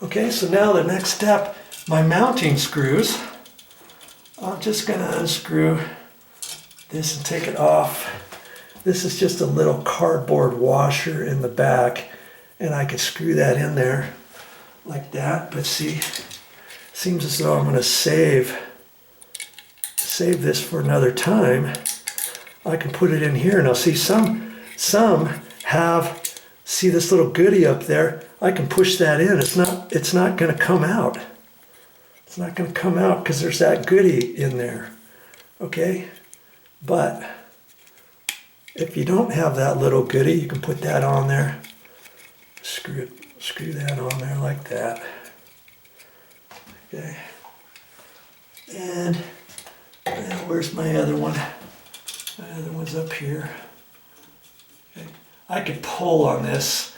Okay, so now the next step, my mounting screws. I'm just gonna unscrew this and take it off. This is just a little cardboard washer in the back, and I could screw that in there like that. But see, seems as though I'm gonna save this for another time. I can put it in here. Now see, some have, see this little goodie up there? I can push that in. It's not gonna come out. It's not gonna come out because there's that goodie in there, okay? But if you don't have that little goodie, you can put that on there. Screw that on there like that. Okay. And where's my other one? My other one's up here. Okay. I could pull on this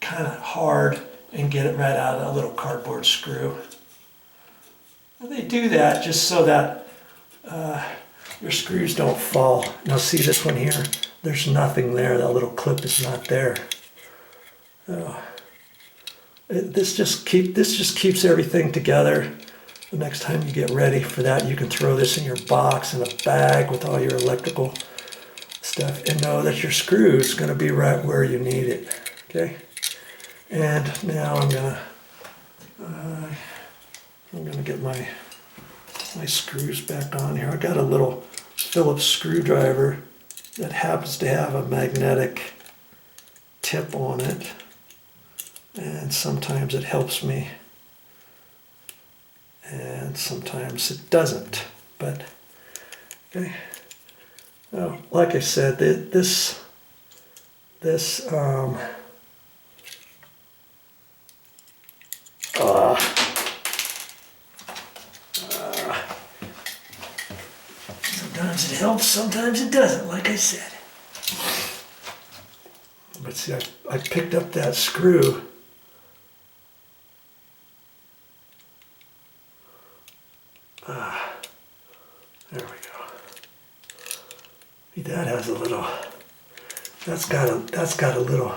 kind of hard and get it right out of that little cardboard screw. And they do that just so that your screws don't fall. Now see this one here? There's nothing there. That little clip is not there. This just keeps everything together. The next time you get ready for that, you can throw this in your box in a bag with all your electrical stuff and know that your screw is going to be right where you need it. Okay. And now I'm gonna get my screws back on here. I got a little Phillips screwdriver that happens to have a magnetic tip on it, and sometimes it helps me and sometimes it doesn't. But okay, well, like I said, this sometimes it helps, sometimes it doesn't, like I said. But see, I picked up that screw. There we go. See, that has a little, that's got a little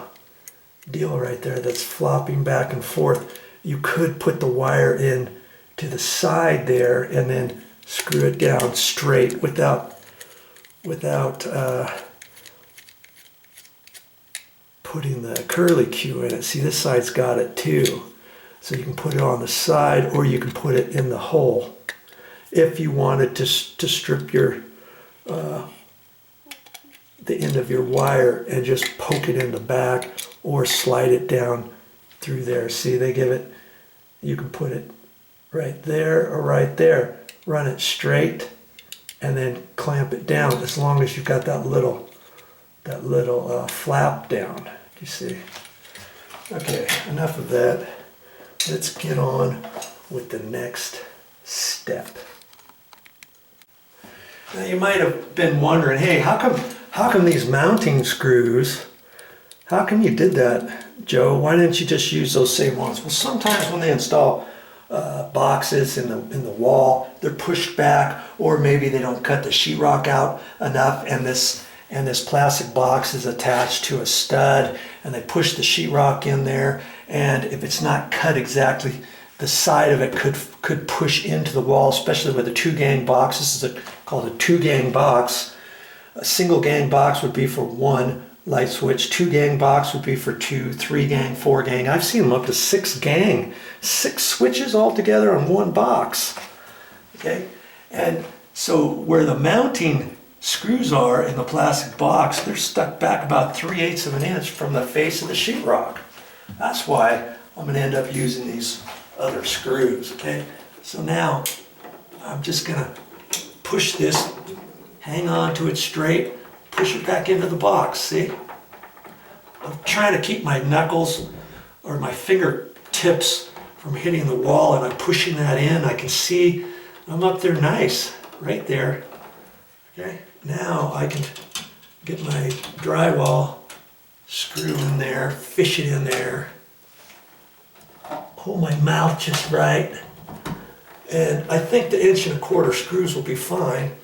deal right there that's flopping back and forth. You could put the wire in to the side there and then screw it down straight without putting the curly Q in it. See, this side's got it too. So you can put it on the side or you can put it in the hole. If you wanted to strip your the end of your wire and just poke it in the back or slide it down through there. See, they give it, you can put it right there or right there. Run it straight and then clamp it down as long as you've got that little flap down. You see? Okay, enough of that. Let's get on with the next step. Now you might have been wondering, hey, how come these mounting screws, how come you did that, Joe? Why didn't you just use those same ones? Well, sometimes when they install boxes in the wall, they're pushed back, or maybe they don't cut the sheetrock out enough, and this plastic box is attached to a stud, and they push the sheetrock in there, and if it's not cut exactly, the side of it could push into the wall, especially with a 2-gang box. This is called a 2-gang box. A single gang box would be for 1 light switch. 2-gang box would be for 2, 3-gang, 4-gang. I've seen them up to 6-gang, 6 switches all together on 1 box. Okay, and so where the mounting screws are in the plastic box, they're stuck back about 3/8 of an inch from the face of the sheetrock. That's why I'm going to end up using these other screws. Okay, so now I'm just going to push this, hang on to it straight, push it back into the box. See, I'm trying to keep my knuckles or my fingertips from hitting the wall, and I'm pushing that in. I can see I'm up there nice, right there. Okay, now I can get my drywall screw in there, fish it in there, hold my mouth just right, and I think the 1¼ screws will be fine.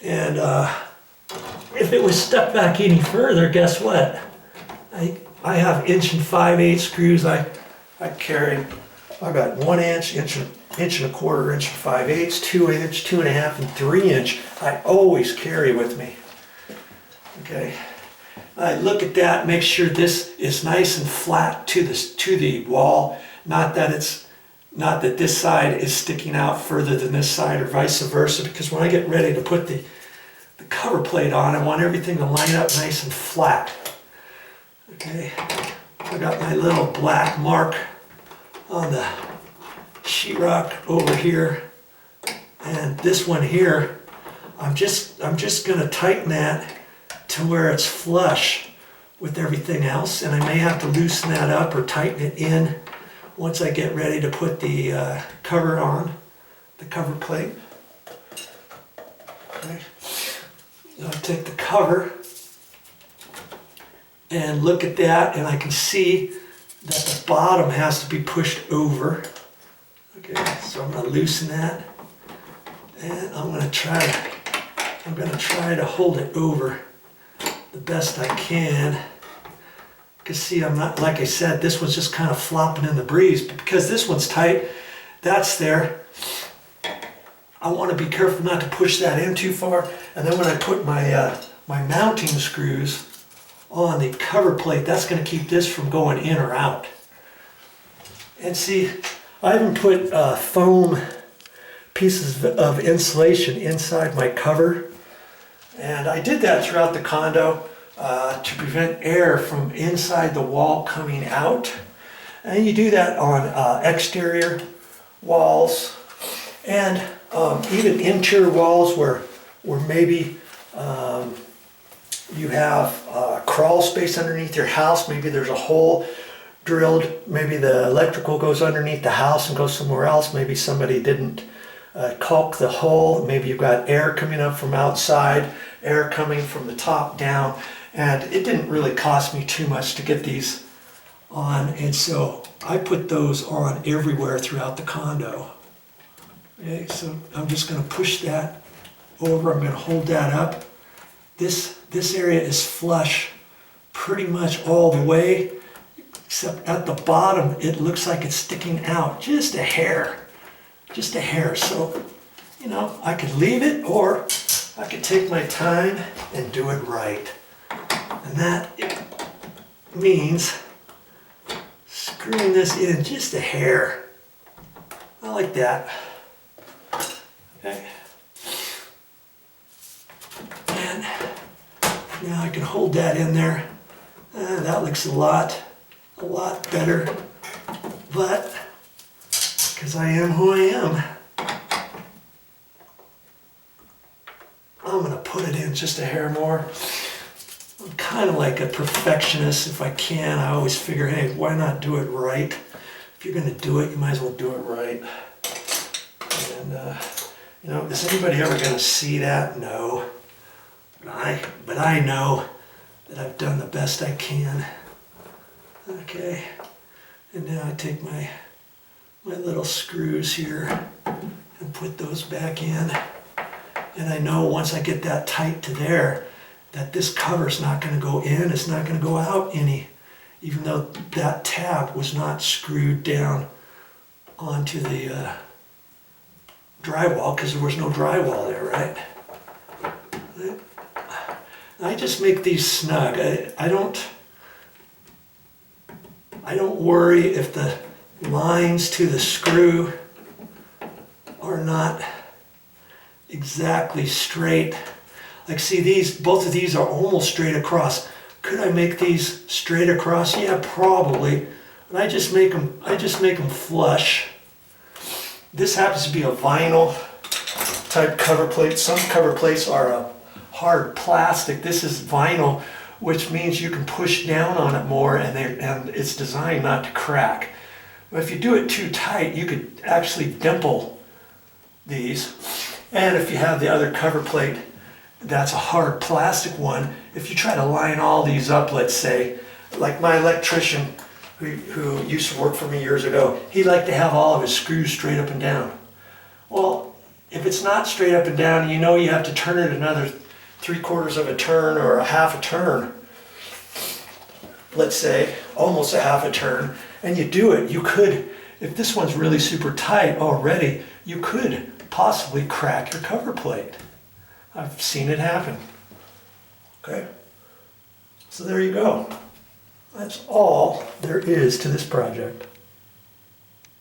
And if it was stuck back any further, guess what? I have 1 5/8 screws. I I've got 1 inch, inch and a quarter, inch and 5/8, 2 inch, 2.5, and 3 inch. I always carry with me. Okay. I look at that, make sure this is nice and flat to the wall. Not that this side is sticking out further than this side or vice versa, because when I get ready to put the cover plate on, I want everything to line up nice and flat. Okay, I got my little black mark on the sheetrock over here, and this one here, I'm just gonna tighten that to where it's flush with everything else, and I may have to loosen that up or tighten it in once I get ready to put the cover on, the cover plate. Okay. I'll take the cover and look at that, and I can see that the bottom has to be pushed over. Okay, so I'm going to loosen that, and I'm going to try to hold it over the best I can. Because see, I'm not, like I said, this one's just kind of flopping in the breeze, but because this one's tight, that's there. I want to be careful not to push that in too far, and then when I put my my mounting screws on the cover plate, that's going to keep this from going in or out. And see, I even put foam pieces of insulation inside my cover, and I did that throughout the condo to prevent air from inside the wall coming out. And you do that on exterior walls and even interior walls where maybe you have crawl space underneath your house. Maybe there's a hole drilled. Maybe the electrical goes underneath the house and goes somewhere else. Maybe somebody didn't caulk the hole. Maybe you've got air coming up from outside, air coming from the top down. And it didn't really cost me too much to get these on. And so I put those on everywhere throughout the condo. Okay, so I'm just going to push that over. I'm going to hold that up. This area is flush pretty much all the way, except at the bottom it looks like it's sticking out just a hair. Just a hair. So, you know, I could leave it, or I could take my time and do it right. And that means screwing this in just a hair. I like that. Okay. And now I can hold that in there. That looks a lot better. But because I am who I am, I'm going to put it in just a hair more. I'm kind of like a perfectionist if I can. I always figure, hey, why not do it right? If you're going to do it, you might as well do it right. And, you know, is anybody ever going to see that? No. But I know that I've done the best I can. Okay. And now I take my little screws here and put those back in. And I know once I get that tight to there, that this cover's not going to go in, it's not going to go out any, even though that tab was not screwed down onto the drywall, because there was no drywall there, right? I just make these snug. I don't worry if the lines to the screw are not exactly straight. Like, see, both of these are almost straight across. Could I make these straight across? Yeah, probably. But I just make them flush. This happens to be a vinyl type cover plate. Some cover plates are a hard plastic. This is vinyl, which means you can push down on it more, and it's designed not to crack. But if you do it too tight, you could actually dimple these. And if you have the other cover plate that's a hard plastic one, if you try to line all these up, let's say, like my electrician who used to work for me years ago, he liked to have all of his screws straight up and down. Well, if it's not straight up and down, you know you have to turn it another 3/4 of a turn or a half a turn, let's say, almost a half a turn, and you do it, you could, if this one's really super tight already, you could possibly crack your cover plate. I've seen it happen. Okay, so there you go. That's all there is to this project.